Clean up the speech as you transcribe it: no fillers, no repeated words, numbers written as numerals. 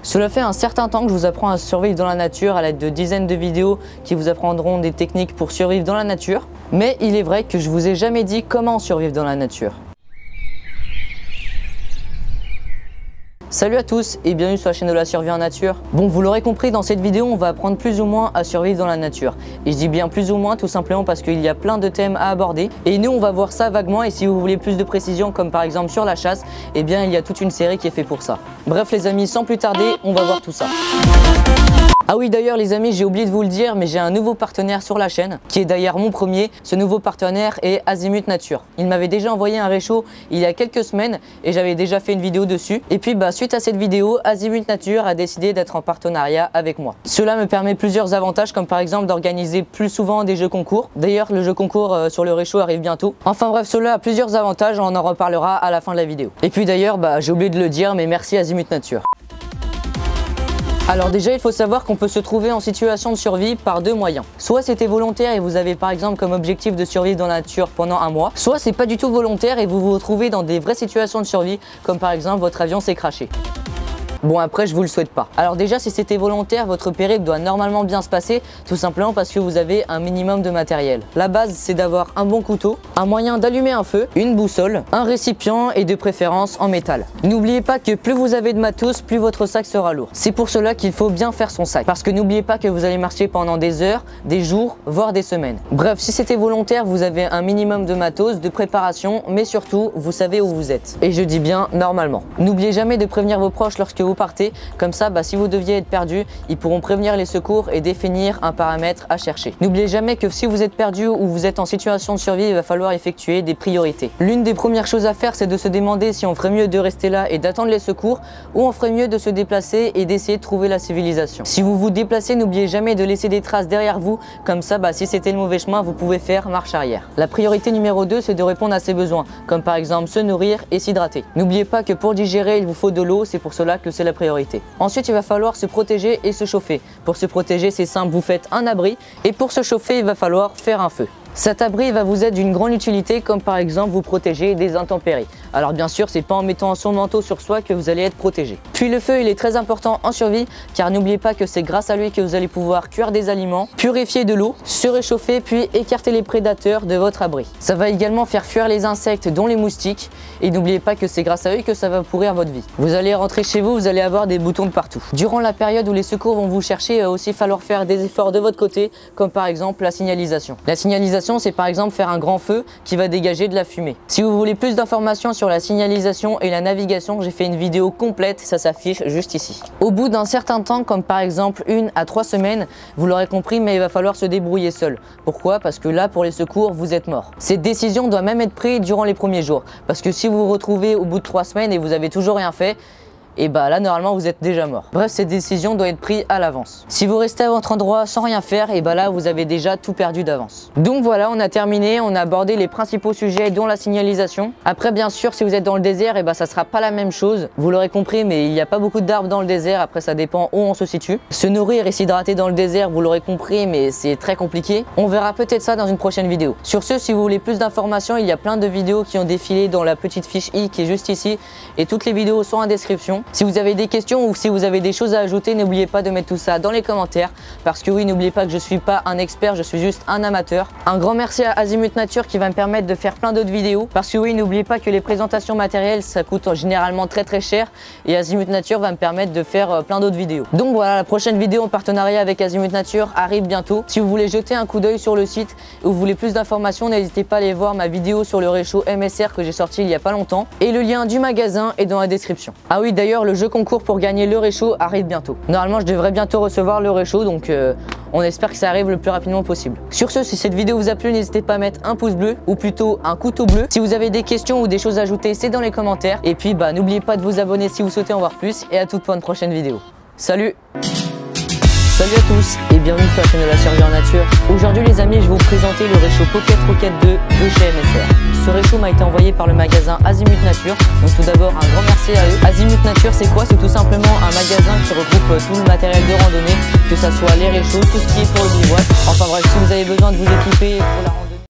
Cela fait un certain temps que je vous apprends à survivre dans la nature à l'aide de dizaines de vidéos qui vous apprendront des techniques pour survivre dans la nature. Mais il est vrai que je vous ai jamais dit comment survivre dans la nature. Salut à tous et bienvenue sur la chaîne de la survie en nature. Bon, vous l'aurez compris, dans cette vidéo on va apprendre plus ou moins à survivre dans la nature. Et je dis bien plus ou moins tout simplement parce qu'il y a plein de thèmes à aborder. Et nous on va voir ça vaguement, et si vous voulez plus de précision comme par exemple sur la chasse, eh bien il y a toute une série qui est faite pour ça. Bref les amis, sans plus tarder, on va voir tout ça. Ah oui d'ailleurs les amis, j'ai oublié de vous le dire, mais j'ai un nouveau partenaire sur la chaîne, qui est d'ailleurs mon premier. Ce nouveau partenaire est Azimut Nature. Il m'avait déjà envoyé un réchaud il y a quelques semaines et j'avais déjà fait une vidéo dessus. Et puis suite à cette vidéo, Azimut Nature a décidé d'être en partenariat avec moi. Cela me permet plusieurs avantages, comme par exemple d'organiser plus souvent des jeux concours. D'ailleurs le jeu concours sur le réchaud arrive bientôt. Enfin bref, cela a plusieurs avantages, on en reparlera à la fin de la vidéo. Et puis d'ailleurs j'ai oublié de le dire, mais merci Azimut Nature. Alors déjà il faut savoir qu'on peut se trouver en situation de survie par deux moyens. Soit c'était volontaire et vous avez par exemple comme objectif de survivre dans la nature pendant un mois. Soit c'est pas du tout volontaire et vous vous retrouvez dans des vraies situations de survie, comme par exemple votre avion s'est crashé. Bon après je vous le souhaite pas. Alors déjà si c'était volontaire, votre périple doit normalement bien se passer, tout simplement parce que vous avez un minimum de matériel. La base c'est d'avoir un bon couteau, un moyen d'allumer un feu, une boussole, un récipient et de préférence en métal. N'oubliez pas que plus vous avez de matos, plus votre sac sera lourd. C'est pour cela qu'il faut bien faire son sac, parce que n'oubliez pas que vous allez marcher pendant des heures, des jours, voire des semaines. Bref, si c'était volontaire, vous avez un minimum de matos, de préparation, mais surtout vous savez où vous êtes. Et je dis bien normalement. N'oubliez jamais de prévenir vos proches lorsque vous partez, comme ça si vous deviez être perdu, ils pourront prévenir les secours et définir un paramètre à chercher. N'oubliez jamais que si vous êtes perdu ou vous êtes en situation de survie, il va falloir effectuer des priorités. L'une des premières choses à faire, c'est de se demander si on ferait mieux de rester là et d'attendre les secours, ou on ferait mieux de se déplacer et d'essayer de trouver la civilisation. Si vous vous déplacez, n'oubliez jamais de laisser des traces derrière vous, comme ça si c'était le mauvais chemin, vous pouvez faire marche arrière. La priorité numéro 2, c'est de répondre à ses besoins, comme par exemple se nourrir et s'hydrater. N'oubliez pas que pour digérer, il vous faut de l'eau, c'est pour cela que c'est la priorité. Ensuite, il va falloir se protéger et se chauffer. Pour se protéger, c'est simple, vous faites un abri, et pour se chauffer, il va falloir faire un feu. Cet abri va vous être d'une grande utilité, comme par exemple vous protéger des intempéries. Alors bien sûr, c'est pas en mettant son manteau sur soi que vous allez être protégé. Puis le feu, il est très important en survie, car n'oubliez pas que c'est grâce à lui que vous allez pouvoir cuire des aliments, purifier de l'eau, se réchauffer, puis écarter les prédateurs de votre abri. Ça va également faire fuir les insectes, dont les moustiques, et n'oubliez pas que c'est grâce à eux que ça va pourrir votre vie. Vous allez rentrer chez vous, vous allez avoir des boutons de partout. Durant la période où les secours vont vous chercher, il va aussi falloir faire des efforts de votre côté, comme par exemple la signalisation. La signalisation, c'est par exemple faire un grand feu qui va dégager de la fumée. Si vous voulez plus d'informations sur la signalisation et la navigation, j'ai fait une vidéo complète, ça s'affiche juste ici. Au bout d'un certain temps, comme par exemple 1 à 3 semaines, vous l'aurez compris, mais il va falloir se débrouiller seul. Pourquoi? Parce que là, pour les secours, vous êtes mort. Cette décision doit même être prise durant les premiers jours, parce que si vous vous retrouvez au bout de 3 semaines et vous avez toujours rien fait, et là normalement vous êtes déjà mort. Bref, cette décision doit être prise à l'avance. Si vous restez à votre endroit sans rien faire, et là vous avez déjà tout perdu d'avance. Donc voilà, on a terminé, on a abordé les principaux sujets dont la signalisation. Après bien sûr, si vous êtes dans le désert, ça sera pas la même chose. Vous l'aurez compris, mais il n'y a pas beaucoup d'arbres dans le désert, après ça dépend où on se situe. Se nourrir et s'hydrater dans le désert, vous l'aurez compris, mais c'est très compliqué. On verra peut-être ça dans une prochaine vidéo. Sur ce, si vous voulez plus d'informations, il y a plein de vidéos qui ont défilé dans la petite fiche i qui est juste ici, et toutes les vidéos sont en description. Si vous avez des questions ou si vous avez des choses à ajouter, n'oubliez pas de mettre tout ça dans les commentaires, parce que oui, n'oubliez pas que je suis pas un expert, je suis juste un amateur. Un grand merci à Azimut Nature qui va me permettre de faire plein d'autres vidéos, parce que oui, n'oubliez pas que les présentations matérielles ça coûte généralement très cher, et Azimut Nature va me permettre de faire plein d'autres vidéos. Donc voilà, la prochaine vidéo en partenariat avec Azimut Nature arrive bientôt. Si vous voulez jeter un coup d'œil sur le site ou vous voulez plus d'informations, n'hésitez pas à aller voir ma vidéo sur le réchaud MSR que j'ai sorti il y a pas longtemps, et le lien du magasin est dans la description. Ah oui, d'ailleurs le jeu concours pour gagner le réchaud arrive bientôt. Normalement je devrais bientôt recevoir le réchaud, donc on espère que ça arrive le plus rapidement possible. Sur ce, si cette vidéo vous a plu, n'hésitez pas à mettre un pouce bleu, ou plutôt un couteau bleu. Si vous avez des questions ou des choses à ajouter, c'est dans les commentaires. Et puis n'oubliez pas de vous abonner si vous souhaitez en voir plus, et à toute pour une prochaine vidéo. Salut! Salut à tous et bienvenue sur la chaîne de la survie en nature. Aujourd'hui les amis, je vais vous présenter le réchaud Pocket Rocket 2 de chez MSR. Ce réchaud m'a été envoyé par le magasin Azimut Nature. Donc tout d'abord un grand merci à eux. Azimut Nature c'est quoi? C'est tout simplement un magasin qui regroupe tout le matériel de randonnée, que ça soit les réchauds, tout ce qui est pour le bivouac. Enfin bref, si vous avez besoin de vous équiper pour la randonnée.